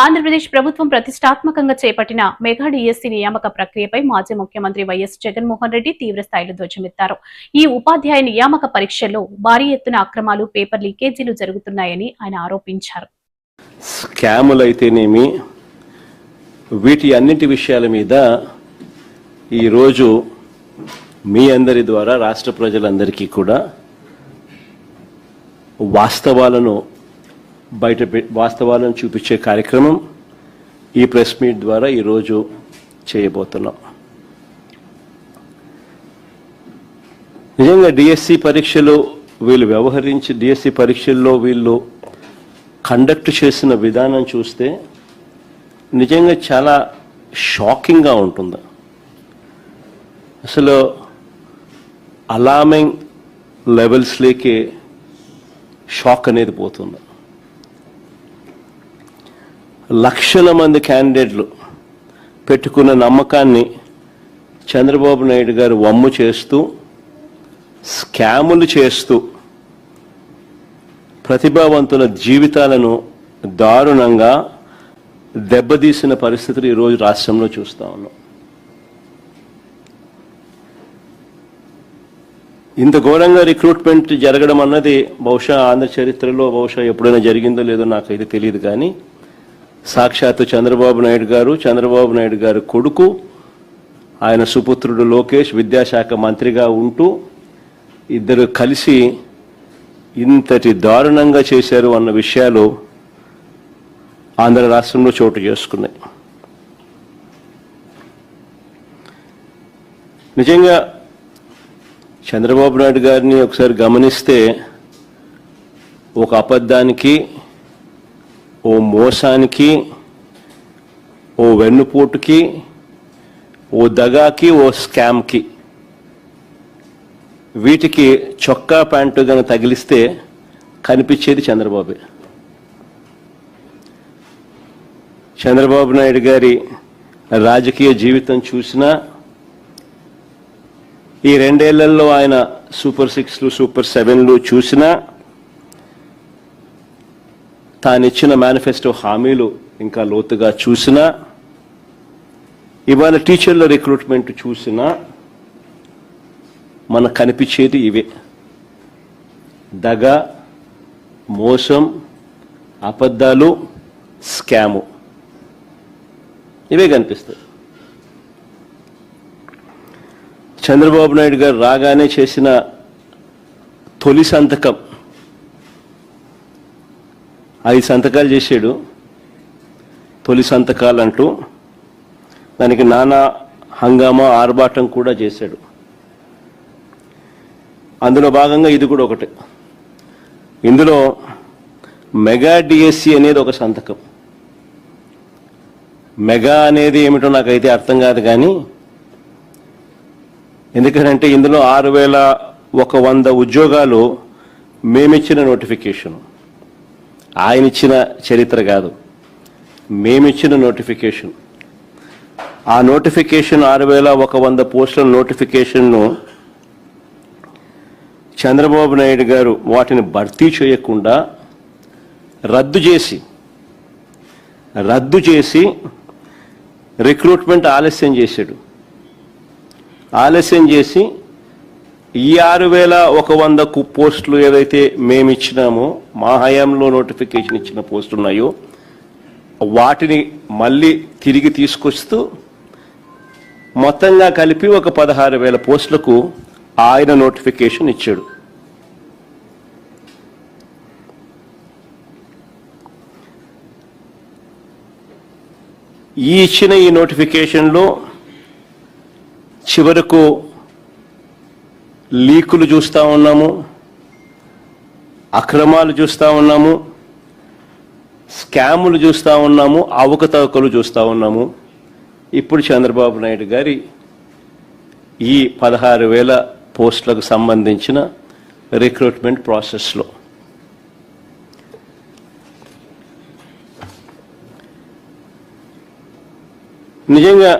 ఆంధ్రప్రదేశ్ ప్రభుత్వం ప్రతిష్టాత్మకంగా చేపట్టిన మెగా డిఎస్సీ నియామక ప్రక్రియపై మాజీ ముఖ్యమంత్రి వైఎస్ జగన్మోహన్ రెడ్డి తీవ్రస్థాయిలో ధ్వజమెత్తారు. ఈ ఉపాధ్యాయ నియామక పరీక్షల్లో భారీ ఎత్తున అక్రమాలు, పేపర్ లీకేజీలు జరుగుతున్నాయని ఆయన ఆరోపించారు. స్కాములైతేనేమి వీటి అన్నింటి విషయాల మీద ఈరోజు మీ అందరి ద్వారా రాష్ట్ర ప్రజలందరికీ కూడా వాస్తవాలను చూపించే కార్యక్రమం ఈ ప్రెస్ మీట్ ద్వారా ఈరోజు చేయబోతున్నాం. నిజంగా డిఎస్సి పరీక్షలు డిఎస్సి పరీక్షల్లో వీళ్ళు కండక్ట్ చేసిన విధానం చూస్తే నిజంగా చాలా షాకింగ్గా ఉంటుంది. అసలు అలార్మింగ్ లెవెల్స్లోకి షాక్ అనేది పోతుంది. లక్షల మంది క్యాండిడేట్లు పెట్టుకున్న నమ్మకాన్ని చంద్రబాబు నాయుడు గారు వమ్ము చేస్తూ, స్కాములు చేస్తూ ప్రతిభావంతుల జీవితాలను దారుణంగా దెబ్బతీసిన పరిస్థితులు ఈరోజు రాష్ట్రంలో చూస్తూ ఉన్నాం. ఇంత ఘోరంగా రిక్రూట్మెంట్ జరగడం అన్నది బహుశా ఆంధ్ర చరిత్రలో ఎప్పుడైనా జరిగిందో లేదో నాకైతే తెలియదు. కానీ సాక్షాత్తు చంద్రబాబు నాయుడు గారు కొడుకు, ఆయన సుపుత్రుడు లోకేష్ విద్యాశాఖ మంత్రిగా ఉంటూ ఇద్దరు కలిసి ఇంతటి దారుణంగా చేశారు అన్న విషయాలు ఆంధ్ర రాష్ట్రంలో చోటు చేసుకున్నాయి. నిజంగా చంద్రబాబు నాయుడు గారిని ఒకసారి గమనిస్తే ఒక అబద్ధానికి, ఓ మోసానికి, ఓ వెన్నుపోటుకి, ఓ దగాకి, ఓ స్కామ్కి, వీటికి చొక్కా ప్యాంటు గన తగిలిస్తే కనిపించేది చంద్రబాబే. చంద్రబాబు నాయుడు గారి రాజకీయ జీవితం చూసినా, ఈ 2 ఏళ్లలో ఆయన సూపర్ 6లు, సూపర్ 7లు చూసినా, తానిచ్చిన మేనిఫెస్టో హామీలు ఇంకా లోతుగా చూసినా, ఇవాళ టీచర్ల రిక్రూట్మెంట్ చూసినా మనకు కనిపించేది ఇవే: దగ, మోసం, అబద్ధాలు, స్కాము, ఇవే కనిపిస్తాయి. చంద్రబాబు నాయుడు గారు రాగానే చేసిన తొలి సంతకం 5 సంతకాలు చేశాడు. తొలి సంతకాలు అంటూ దానికి నానా హంగామా, ఆర్భాటం కూడా చేశాడు. అందులో భాగంగా ఇది కూడా ఒకటి. ఇందులో మెగా డిఎస్సి అనేది ఒక సంతకం. మెగా అనేది ఏమిటో నాకైతే అర్థం కాదు. కానీ ఎందుకంటే ఇందులో 6100 ఉద్యోగాలు మేమిచ్చిన నోటిఫికేషన్, ఆయన ఇచ్చిన చరిత్ర కాదు, మేమిచ్చిన నోటిఫికేషన్. ఆ నోటిఫికేషన్ 6100 పోస్టుల నోటిఫికేషన్ను చంద్రబాబు నాయుడు గారు వాటిని భర్తీ చేయకుండా రద్దు చేసి రిక్రూట్మెంట్ ఆలస్యం చేశాడు. ఆలస్యం చేసి ఈ 6100 పోస్టులు ఏదైతే మేమిచ్చినామో, మా హయాంలో నోటిఫికేషన్ ఇచ్చిన పోస్టులు ఉన్నాయో, వాటిని మళ్ళీ తిరిగి తీసుకొస్తూ మొత్తంగా కలిపి ఒక 16,000 పోస్టులకు ఆయన నోటిఫికేషన్ ఇచ్చాడు. ఇచ్చిన ఈ నోటిఫికేషన్లో చివరకు లీకులు చూస్తూ ఉన్నాము, అక్రమాలు చూస్తూ ఉన్నాము, స్కాములు చూస్తూ ఉన్నాము, అవకతవకలు చూస్తూ ఉన్నాము. ఇప్పుడు చంద్రబాబు నాయుడు గారి ఈ 16,000 పోస్టులకు సంబంధించిన రిక్రూట్మెంట్ ప్రాసెస్లో నిజంగా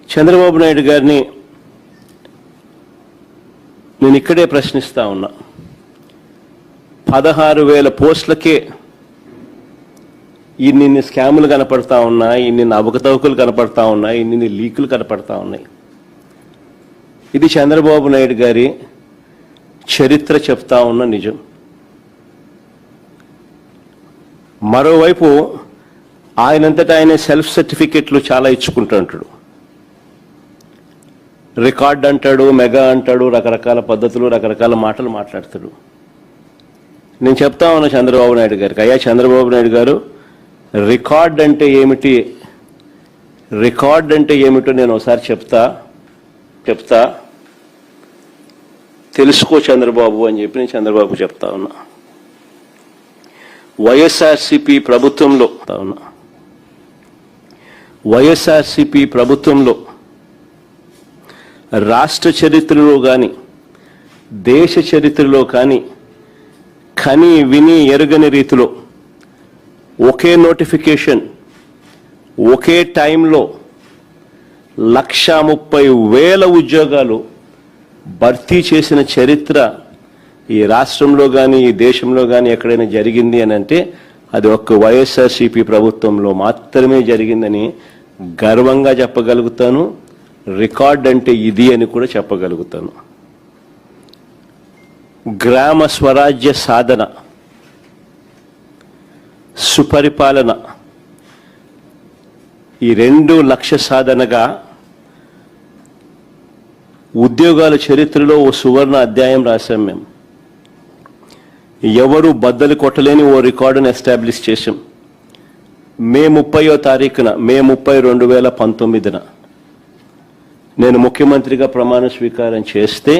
చంద్రబాబు నాయుడు గారిని నేను ఇక్కడే ప్రశ్నిస్తా ఉన్నా. 16,000 పోస్టులకే ఇన్ని స్కాములు కనపడతా ఉన్నాయి, ఇన్ని అవకతవకలు కనపడతా ఉన్నాయి, ఇన్ని లీకులు కనపడతా ఉన్నాయి. ఇది చంద్రబాబు నాయుడు గారి చరిత్ర చెప్తా ఉన్న నిజం. మరోవైపు ఆయనంతటా ఆయన సెల్ఫ్ సర్టిఫికెట్లు చాలా ఇచ్చుకుంటుంటాడు. రికార్డ్ అంటాడు, మెగా అంటాడు, రకరకాల పద్ధతులు, రకరకాల మాటలు మాట్లాడతాడు. నేను చెప్తా ఉన్నా చంద్రబాబు నాయుడు గారికి, అయ్యా చంద్రబాబు నాయుడు గారు, రికార్డ్ అంటే ఏమిటి, రికార్డ్ అంటే ఏమిటో నేను ఒకసారి చెప్తా తెలుసుకో చంద్రబాబు అని చెప్పి నేను చంద్రబాబు చెప్తా ఉన్నా. వైఎస్ఆర్సీపీ ప్రభుత్వంలో రాష్ట్ర చరిత్రలో కానీ దేశ చరిత్రలో కానీ కని విని ఎరుగని రీతిలో ఒకే నోటిఫికేషన్ ఒకే టైంలో 130,000 ఉద్యోగాలు భర్తీ చేసిన చరిత్ర ఈ రాష్ట్రంలో కానీ ఈ దేశంలో కానీ ఎక్కడైనా జరిగింది అని అంటే అది ఒక్క వైఎస్ఆర్సీపీ ప్రభుత్వంలో మాత్రమే జరిగిందని గర్వంగా చెప్పగలుగుతాను. రికార్డ్ అంటే ఇది అని కూడా చెప్పగలుగుతాను. గ్రామ స్వరాజ్య సాధన, సుపరిపాలన, ఈ 2 లక్ష్య సాధనగా ఉద్యోగాల చరిత్రలో ఓ సువర్ణ అధ్యాయం రాశాం. మేము ఎవరు బద్దలు కొట్టలేని ఓ రికార్డును ఎస్టాబ్లిష్ చేశాం. మే 30వ తారీఖున, మే 30, 2019 నేను ముఖ్యమంత్రిగా ప్రమాణ స్వీకారం చేస్తే